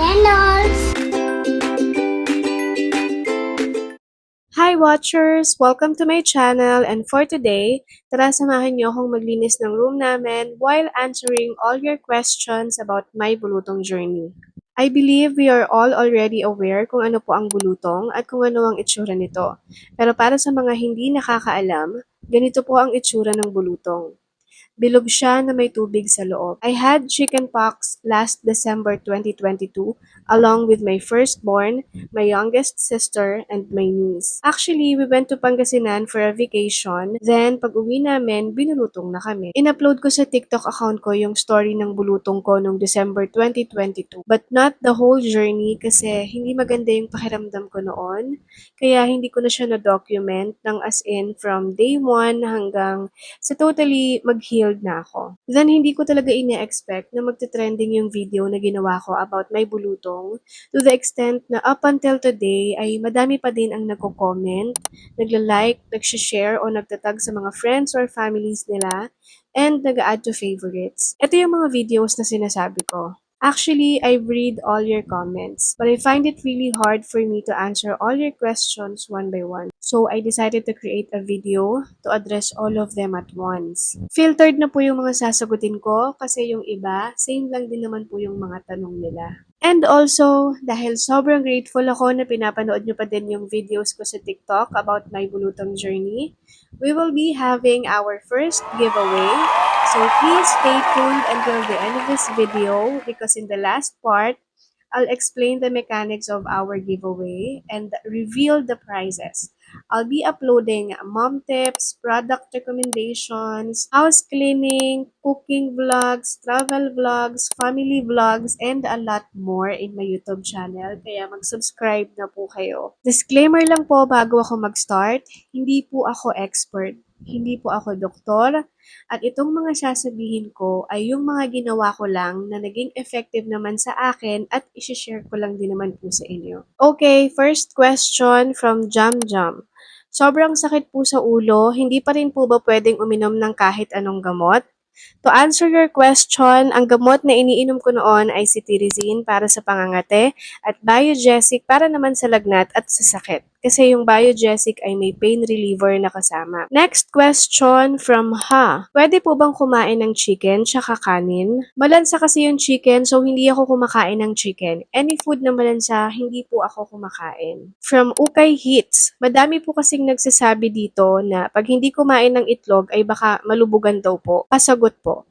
Candles! Hi watchers! Welcome to my channel, and for today, tara samahan niyo akong maglinis ng room namin while answering all your questions about my bulutong journey. I believe we are all already aware kung ano po ang bulutong at kung ano ang itsura nito. Pero para sa mga hindi nakakaalam, ganito po ang itsura ng bulutong. Bilog siya na may tubig sa loob. I had chickenpox last December 2022 along with my firstborn, my youngest sister, and my niece. Actually, we went to Pangasinan for a vacation. Then, pag uwi namin, binulutong na kami. In-upload ko sa TikTok account ko yung story ng bulutong ko noong December 2022. But not the whole journey kasi hindi maganda yung pakiramdam ko noon. Kaya hindi ko na siya na-document ng as in from day 1 hanggang sa totally mag-healed na ako. Then, hindi ko talaga ine-expect na magte-trending yung video na ginawa ko about my bulutong to the extent na up until today ay madami pa din ang nagko-comment, nagla-like, nag-share o nagtatag sa mga friends or families nila and nag-add to favorites. Ito yung mga videos na sinasabi ko. Actually, I read all your comments, but I find it really hard for me to answer all your questions one by one. So, I decided to create a video to address all of them at once. Filtered na po yung mga sasagutin ko kasi yung iba, same lang din naman po yung mga tanong nila. And also, dahil sobrang grateful ako na pinapanood nyo pa din yung videos ko sa TikTok about my bulutong journey, we will be having our first giveaway. So please stay tuned until the end of this video because in the last part, I'll explain the mechanics of our giveaway and reveal the prizes. I'll be uploading mom tips, product recommendations, house cleaning, cooking vlogs, travel vlogs, family vlogs, and a lot more in my YouTube channel. Kaya mag-subscribe na po kayo. Disclaimer lang po bago ako mag-start, hindi po ako expert. Hindi po ako doktor, at itong mga sasabihin ko ay yung mga ginawa ko lang na naging effective naman sa akin at isishare ko lang din naman po sa inyo. Okay, first question from Jam Jam. Sobrang sakit po sa ulo, hindi pa rin po ba pwedeng uminom ng kahit anong gamot? To answer your question, ang gamot na iniinom ko noon ay cetirizine para sa pangangate at Biogesic para naman sa lagnat at sa sakit. Kasi yung Biogesic ay may pain reliever na kasama. Next question from Ha. Pwede po bang kumain ng chicken tsaka kanin? Malansa kasi yung chicken so hindi ako kumakain ng chicken. Any food na malansa, hindi po ako kumakain. From Ukay Hits. Madami po kasing nagsasabi dito na pag hindi kumain ng itlog ay baka malubugan daw po. Pasagot po.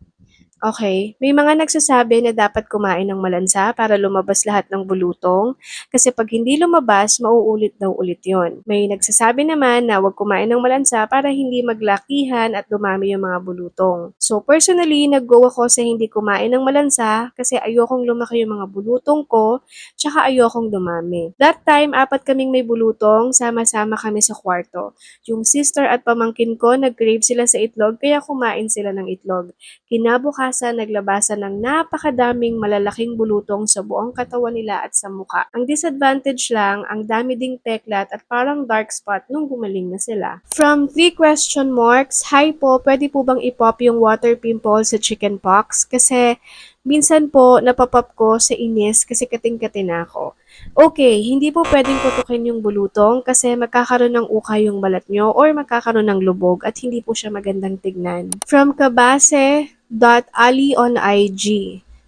Okay, may mga nagsasabi na dapat kumain ng malansa para lumabas lahat ng bulutong kasi pag hindi lumabas, mauulit daw ulit yon. May nagsasabi naman na huwag kumain ng malansa para hindi maglakihan at dumami yung mga bulutong. So personally, nag-go ako sa hindi kumain ng malansa kasi ayokong lumaki yung mga bulutong ko tsaka ayokong dumami. That time, 4 kaming may bulutong, sama-sama kami sa kwarto. Yung sister at pamangkin ko, nag-crave sila sa itlog kaya kumain sila ng itlog. Kinabukasan, naglabasan ng napakadaming malalaking bulutong sa buong katawan nila at sa muka. Ang disadvantage lang, ang dami ding peklat at parang dark spot nung gumaling na sila. From 3 question marks, hi po, pwede po bang ipop yung water pimple sa chickenpox? Kasi minsan po napapop ko sa inis kasi kating-kati na ako. Okay, hindi po pwedeng putukin yung bulutong kasi magkakaroon ng ukay yung balat nyo or magkakaroon ng lubog at hindi po siya magandang tignan. From Kabase.ali on IG.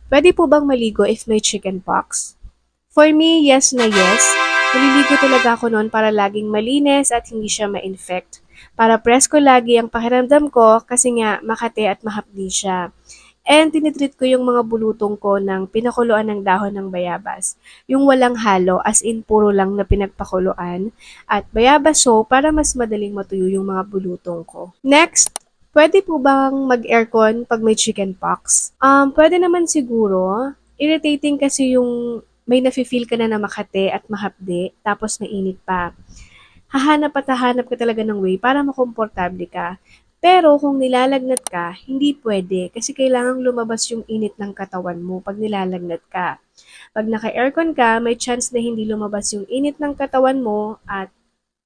Pwede po bang maligo if may chickenpox? For me, yes na yes. Naliligo talaga ako noon para laging malinis at hindi siya ma-infect. Para presko lagi ang pakiramdam ko kasi nga makate at mahapdi siya. And tinitreat ko yung mga bulutong ko ng pinakuluan ng dahon ng bayabas. Yung walang halo, as in puro lang na pinagpakuluan. At bayabaso para mas madaling matuyo yung mga bulutong ko. Next, pwede po bang mag-aircon pag may chickenpox? Pwede naman siguro. Irritating kasi yung may nafe-feel ka na makate at mahapde, tapos mainit pa. Hahanap at hahanap ka talaga ng way para makomportable ka. Pero kung nilalagnat ka, hindi pwede kasi kailangang lumabas yung init ng katawan mo pag nilalagnat ka. Pag naka-aircon ka, may chance na hindi lumabas yung init ng katawan mo at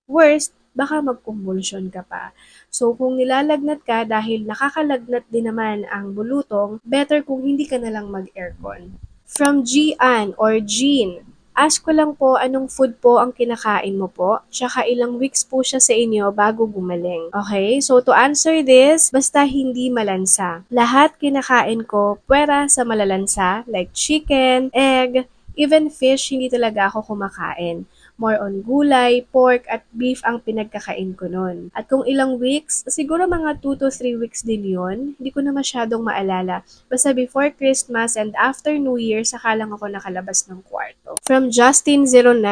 worst, baka mag-convulsion ka pa. So kung nilalagnat ka dahil nakakalagnat din naman ang bulutong, better kung hindi ka na lang mag-aircon. From Gian or Jean, ask ko lang po anong food po ang kinakain mo po, tsaka ilang weeks po siya sa inyo bago gumaling. Okay? So to answer this, basta hindi malansa. Lahat kinakain ko puwera sa malalansa like chicken, egg, even fish hindi talaga ako kumakain. More on gulay, pork, at beef ang pinagkakain ko nun. At kung ilang weeks, siguro mga 2 to 3 weeks din yun. Hindi ko na masyadong maalala. Basta before Christmas and after New Year, saka lang ako nakalabas ng kwarto. From Justin09,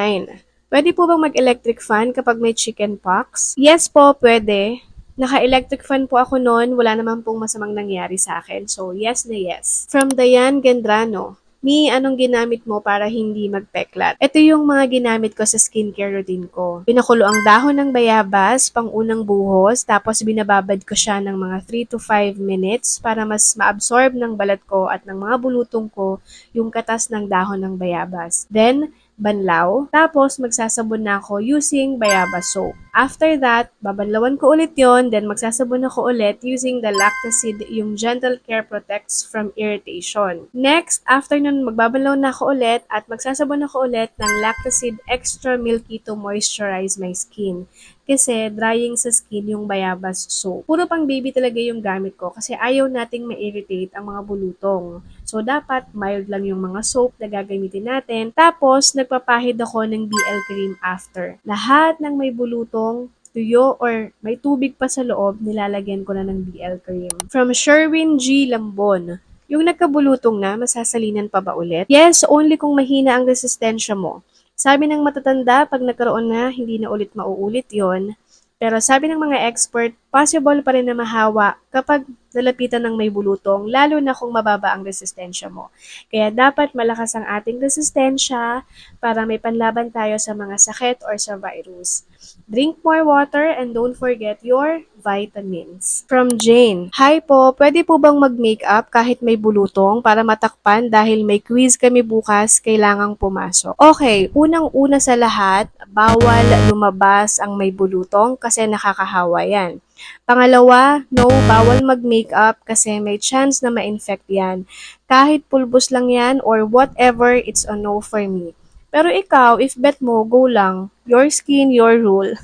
pwede po bang mag-electric fan kapag may chicken pox? Yes po, pwede. Naka-electric fan po ako noon, wala naman pong masamang nangyari sa akin. So, yes na yes. From Dayan Gendrano, Mi, anong ginamit mo para hindi magpeklat? Ito yung mga ginamit ko sa skincare routine ko. Pinakulo ang dahon ng bayabas, pang unang buhos, tapos binababad ko siya ng mga 3 to 5 minutes para mas ma-absorb ng balat ko at ng mga bulutong ko yung katas ng dahon ng bayabas. Then, banlaw. Tapos, magsasabon na ako using bayabas soap. After that, babanlawan ko ulit yon, then magsasabon ako ulit using the Lactacid, yung Gentle Care Protects from Irritation. Next, after nun, magbabanlaw na ako ulit at magsasabon ako ulit ng Lactacid Extra Milky to moisturize my skin. Kasi drying sa skin yung bayabas soap. Puro pang baby talaga yung gamit ko kasi ayaw nating ma-irritate ang mga bulutong. So, dapat mild lang yung mga soap na gagamitin natin. Tapos, nagpapahid ako ng BL cream after. Lahat ng may bulutong, tuyo, or may tubig pa sa loob, nilalagyan ko na ng BL cream. From Sherwin G. Lambon, yung nagkabulutong na, masasalinan pa ba ulit? Yes, only kung mahina ang resistensya mo. Sabi ng matatanda, pag nagkaroon na, hindi na ulit mauulit yon. Pero sabi ng mga expert, possible pa rin na mahawa kapag nalapitan ng may bulutong, lalo na kung mababa ang resistensya mo. Kaya dapat malakas ang ating resistensya para may panlaban tayo sa mga sakit or sa virus. Drink more water and don't forget your vitamins. From Jane, hi po, pwede po bang mag-makeup kahit may bulutong para matakpan dahil may quiz kami bukas, kailangang pumasok? Okay, unang-una sa lahat, bawal lumabas ang may bulutong kasi nakakahawa yan. Pangalawa, no, bawal mag-makeup kasi may chance na ma-infect yan. Kahit pulbos lang yan or whatever, it's a no for me. Pero ikaw, if bet mo, go lang. Your skin, your rule.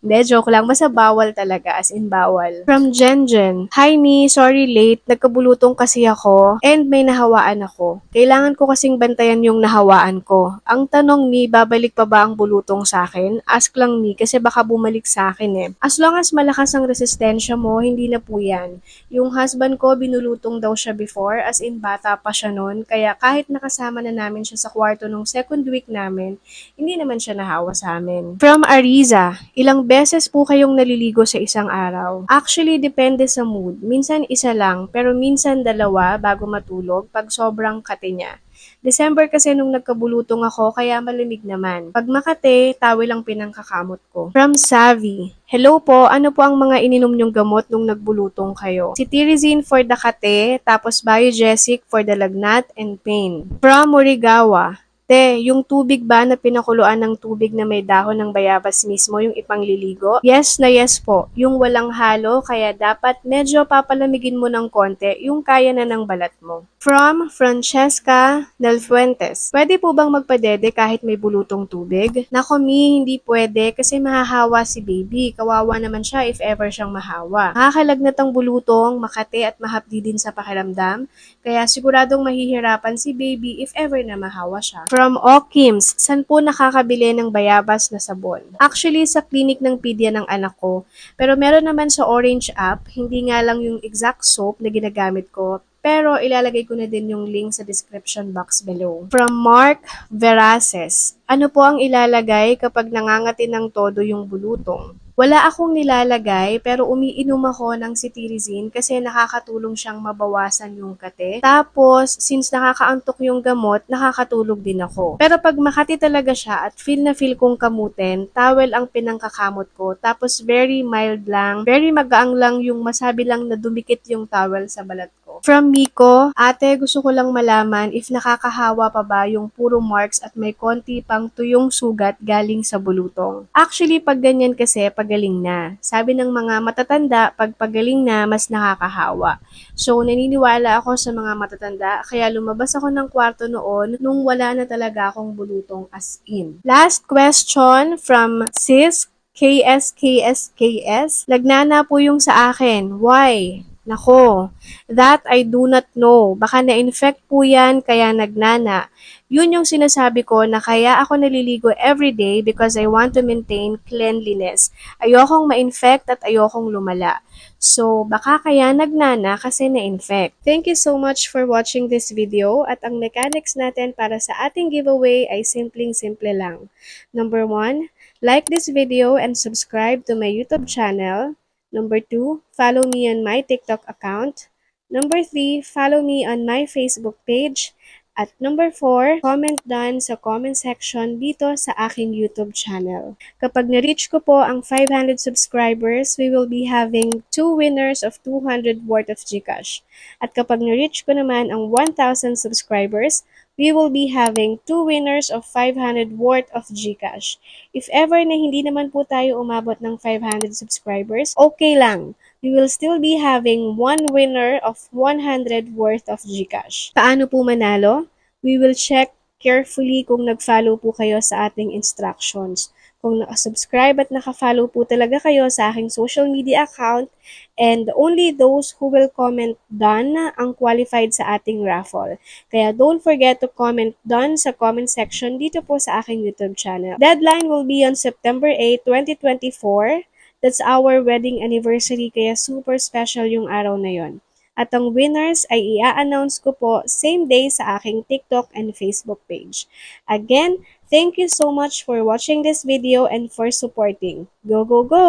Hindi, joke lang. Basta bawal talaga, as in bawal. From Jenjen, hi me, sorry late. Nagkabulutong kasi ako and may nahawaan ako. Kailangan ko kasing bantayan yung nahawaan ko. Ang tanong ni, babalik pa ba ang bulutong sa akin? Ask lang ni, kasi baka bumalik sa akin eh. As long as malakas ang resistensya mo, hindi na po yan. Yung husband ko, binulutong daw siya before, as in bata pa siya noon. Kaya kahit nakasama na namin siya sa kwarto nung second week namin, hindi naman siya nahawa sa amin. From Ariza, ilang beses po kayong naliligo sa isang araw? Actually, depende sa mood. Minsan isa lang, pero minsan dalawa bago matulog pag sobrang kate niya. December kasi nung nagkabulutong ako, kaya malamig naman. Pag makate, tawel ang pinangkakamot ko. From Savvy, hello po, ano po ang mga ininom nyong gamot nung nagbulutong kayo? Cetirizine for the kate, tapos Biogesic for the lagnat and pain. From Morigawa, te, yung tubig ba na pinakuluan ng tubig na may dahon ng bayabas mismo yung ipangliligo? Yes na yes po. Yung walang halo, kaya dapat medyo papalamigin mo ng konti yung kaya na ng balat mo. From Francesca Del Fuentes, pwede po bang magpadede kahit may bulutong tubig? Nako mi, hindi pwede kasi mahahawa si baby. Kawawa naman siya if ever siyang mahawa. Nakakalagnat ang bulutong, makate at mahapdi din sa pakiramdam. Kaya siguradong mahihirapan si baby if ever na mahawa siya. From Okims, saan po nakakabili ng bayabas na sabon? Actually, sa clinic ng pedya ng anak ko. Pero meron naman sa Orange app, hindi nga lang yung exact soap na ginagamit ko. Pero ilalagay ko na din yung link sa description box below. From Mark Veraces, ano po ang ilalagay kapag nangangati ng todo yung bulutong? Wala akong nilalagay pero umiinom ako ng cetirizine kasi nakakatulong siyang mabawasan yung kate. Tapos, since nakakaantok yung gamot, nakakatulog din ako. Pero pag makati talaga siya at feel na feel kong kamutin, towel ang pinangkakamot ko. Tapos very mild lang, very magaang lang yung masabi lang na dumikit yung towel sa balat ko. From Miko, ate, gusto ko lang malaman if nakakahawa pa ba yung puro marks at may konti pang tuyong sugat galing sa bulutong. Actually, pag ganyan kasi, pagaling na. Sabi ng mga matatanda, pag pagaling na, mas nakakahawa. So, naniniwala ako sa mga matatanda, kaya lumabas ako ng kwarto noon nung wala na talaga akong bulutong as in. Last question from Sis KSKSKS. Nagnana po yung sa akin. Why? Nako, that I do not know. Baka na-infect po yan kaya nagnana. Yun yung sinasabi ko na kaya ako naliligo everyday because I want to maintain cleanliness. Ayokong ma-infect at ayokong lumala. So, baka kaya nagnana kasi na-infect. Thank you so much for watching this video at ang mechanics natin para sa ating giveaway ay simpleng-simple lang. Number 1, like this video and subscribe to my YouTube channel. Number 2, follow me on my TikTok account. Number 3, follow me on my Facebook page. At number 4, comment down sa comment section dito sa aking YouTube channel. Kapag na-reach ko po ang 500 subscribers, we will be having 2 winners of 200 worth of GCash. At kapag na-reach ko naman ang 1,000 subscribers, we will be having 2 winners of 500 worth of GCash. If ever na hindi naman po tayo umabot ng 500 subscribers, okay lang. We will still be having 1 winner of 100 worth of GCash. Paano po manalo? We will check carefully kung nag-follow po kayo sa ating instructions. Kung nakasubscribe at nakafollow po talaga kayo sa aking social media account, and only those who will comment done ang qualified sa ating raffle. Kaya don't forget to comment done sa comment section dito po sa aking YouTube channel. Deadline will be on September 8, 2024. That's our wedding anniversary kaya super special yung araw na yon. At ang winners ay i-announce ko po same day sa aking TikTok and Facebook page. Again, thank you so much for watching this video and for supporting. Go, go, go!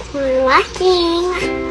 For watching.